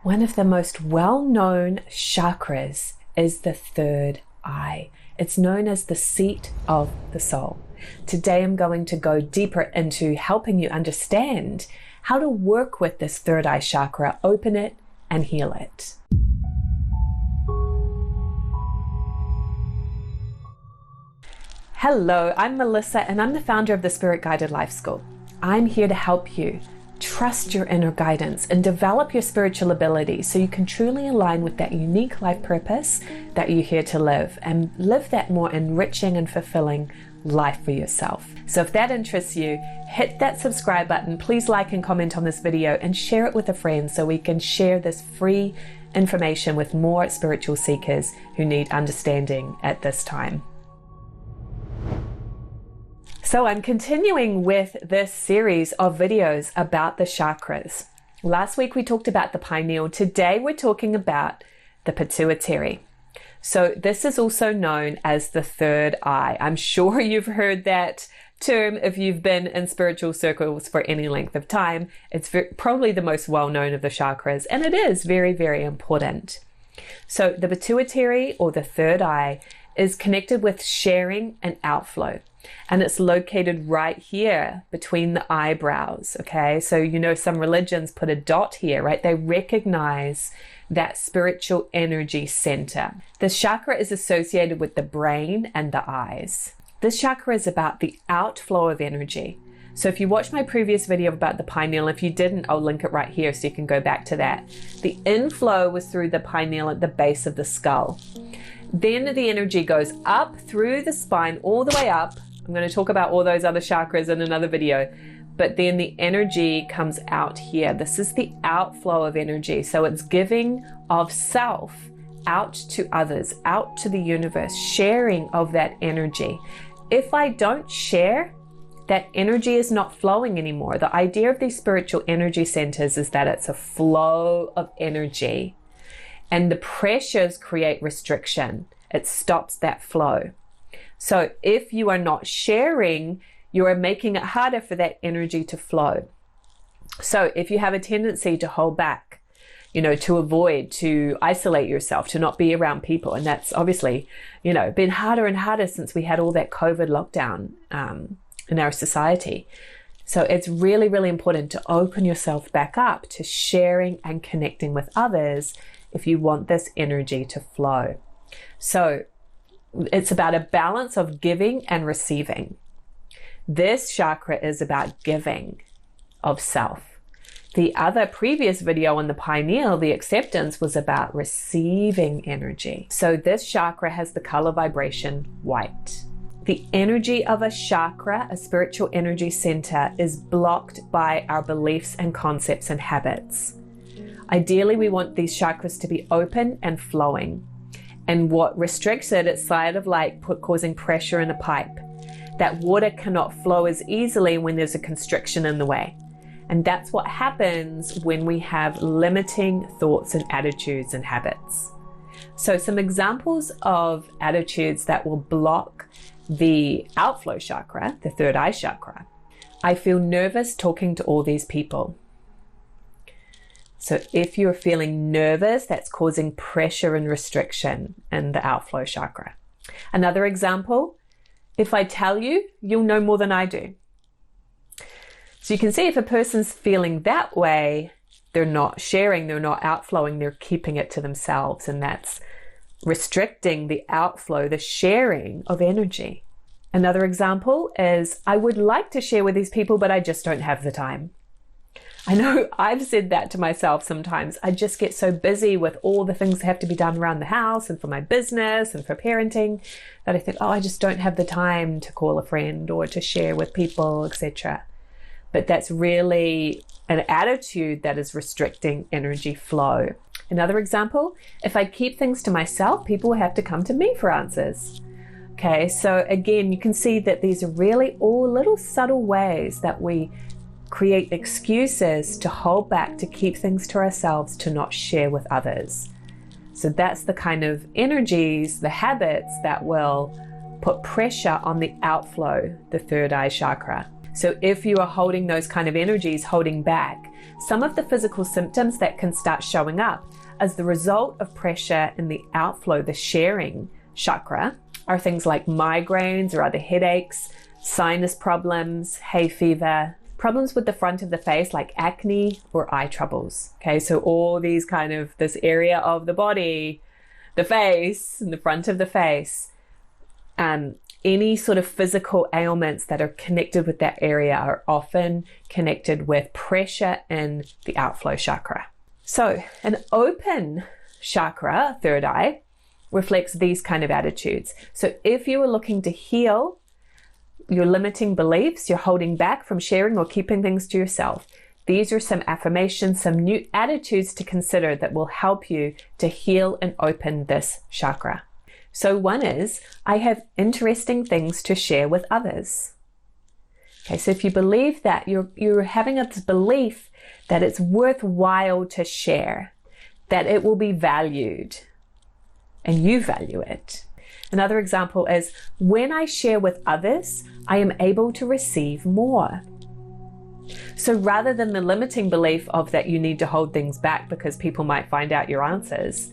One of the most well-known chakras is the third eye. It's known as the seat of the soul. Today I'm going to go deeper into helping you understand how to work with this third eye chakra, open it and heal it. Hello, I'm Melissa and I'm the founder of the Spirit Guided Life School. I'm here to help you trust your inner guidance and develop your spiritual abilities so you can truly align with that unique life purpose that you're here to live and live that more enriching and fulfilling life for yourself. So if that interests you, hit that subscribe button, please like and comment on this video and share it with a friend so we can share this free information with more spiritual seekers who need understanding at this time. So I'm continuing with this series of videos about the chakras. Last week we talked about the pineal. Today we're talking about the pituitary. So this is also known as the third eye. I'm sure you've heard that term if you've been in spiritual circles for any length of time. It's probably the most well-known of the chakras, and it is very, very important. So the pituitary, or the third eye, is connected with sharing and outflow. And it's located right here between the eyebrows, okay? So, you know, some religions put a dot here, right? They recognize that spiritual energy center. This chakra is associated with the brain and the eyes. This chakra is about the outflow of energy. So if you watched my previous video about the pineal, if you didn't, I'll link it right here so you can go back to that. The inflow was through the pineal at the base of the skull. Then the energy goes up through the spine, all the way up. I'm going to talk about all those other chakras in another video, but then the energy comes out here. This is the outflow of energy. So it's giving of self out to others, out to the universe, sharing of that energy. If I don't share, that energy is not flowing anymore. The idea of these spiritual energy centers is that it's a flow of energy, and the pressures create restriction. It stops that flow. So if you are not sharing, you are making it harder for that energy to flow. So if you have a tendency to hold back, you know, to avoid, to isolate yourself, to not be around people, and that's obviously, you know, been harder and harder since we had all that COVID lockdown in our society. So it's really, really important to open yourself back up to sharing and connecting with others if you want this energy to flow. So it's about a balance of giving and receiving. This chakra is about giving of self. The other previous video on the pineal, the acceptance, was about receiving energy. So this chakra has the color vibration white. The energy of a chakra, a spiritual energy center, is blocked by our beliefs and concepts and habits. Ideally, we want these chakras to be open and flowing. And what restricts it, it's sort of like causing pressure in a pipe. That water cannot flow as easily when there's a constriction in the way. And that's what happens when we have limiting thoughts and attitudes and habits. So some examples of attitudes that will block the outflow chakra, the third eye chakra. I feel nervous talking to all these people. So if you're feeling nervous, that's causing pressure and restriction in the outflow chakra. Another example, if I tell you, you'll know more than I do. So you can see if a person's feeling that way, they're not sharing, they're not outflowing, they're keeping it to themselves, and that's restricting the outflow, the sharing of energy. Another example is, I would like to share with these people, but I just don't have the time. I know I've said that to myself sometimes. I just get so busy with all the things that have to be done around the house and for my business and for parenting that I think, oh, I just don't have the time to call a friend or to share with people, etc. But that's really an attitude that is restricting energy flow. Another example, if I keep things to myself, people will have to come to me for answers. Okay, so again, you can see that these are really all little subtle ways that we create excuses to hold back, to keep things to ourselves, to not share with others. So that's the kind of energies, the habits that will put pressure on the outflow, the third eye chakra. So if you are holding those kind of energies, holding back, some of the physical symptoms that can start showing up as the result of pressure in the outflow, the sharing chakra, are things like migraines or other headaches, sinus problems, hay fever, problems with the front of the face like acne or eye troubles. Okay, so all these kind of this area of the body, the face and the front of the face, any sort of physical ailments that are connected with that area are often connected with pressure in the outflow chakra. So an open chakra, third eye, reflects these kind of attitudes. So if you are looking to heal your limiting beliefs, you're holding back from sharing or keeping things to yourself, these are some affirmations, some new attitudes to consider that will help you to heal and open this chakra. So one is, I have interesting things to share with others. Okay, so if you believe that, you're having this belief that it's worthwhile to share, that it will be valued, and you value it. Another example is, when I share with others, I am able to receive more. So rather than the limiting belief of that you need to hold things back because people might find out your answers,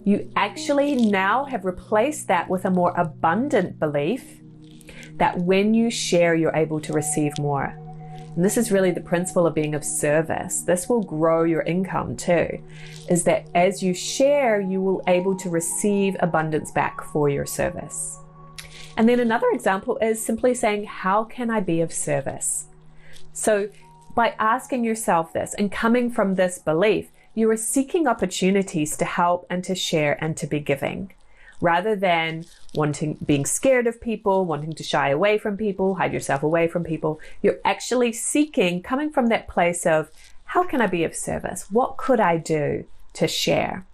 you actually now have replaced that with a more abundant belief that when you share, you're able to receive more. And this is really the principle of being of service. This will grow your income too, is that as you share, you will able to receive abundance back for your service. And then another example is simply saying, how can I be of service? So by asking yourself this and coming from this belief, you are seeking opportunities to help and to share and to be giving, rather than being scared of people, wanting to shy away from people, hide yourself away from people. You're actually seeking, coming from that place of, how can I be of service? What could I do to share?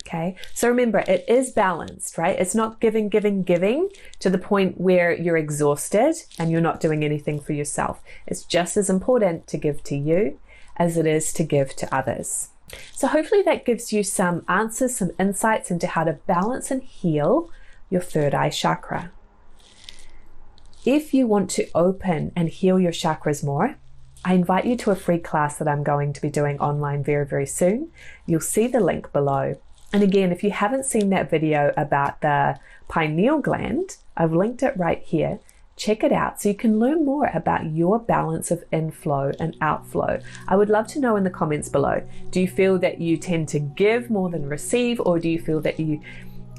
Okay, so remember, it is balanced, right? It's not giving to the point where you're exhausted and you're not doing anything for yourself. It's just as important to give to you as it is to give to others. So hopefully that gives you some answers, some insights into how to balance and heal your third eye chakra. If you want to open and heal your chakras more, I invite you to a free class that I'm going to be doing online very, very soon. You'll see the link below. And again, if you haven't seen that video about the pineal gland, I've linked it right here. Check it out so you can learn more about your balance of inflow and outflow. I would love to know in the comments below, do you feel that you tend to give more than receive, or do you feel that you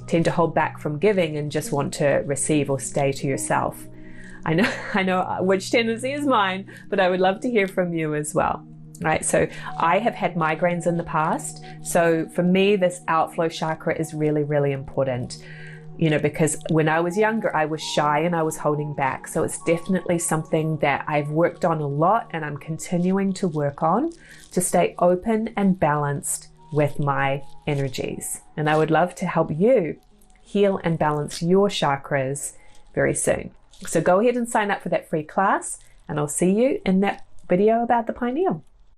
tend to hold back from giving and just want to receive or stay to yourself? I know which tendency is mine, but I would love to hear from you as well. Right, so I have had migraines in the past. So for me, this outflow chakra is really, really important. You know, because when I was younger, I was shy and I was holding back. So it's definitely something that I've worked on a lot and I'm continuing to work on to stay open and balanced with my energies. And I would love to help you heal and balance your chakras very soon. So go ahead and sign up for that free class, and I'll see you in that video about the pineal.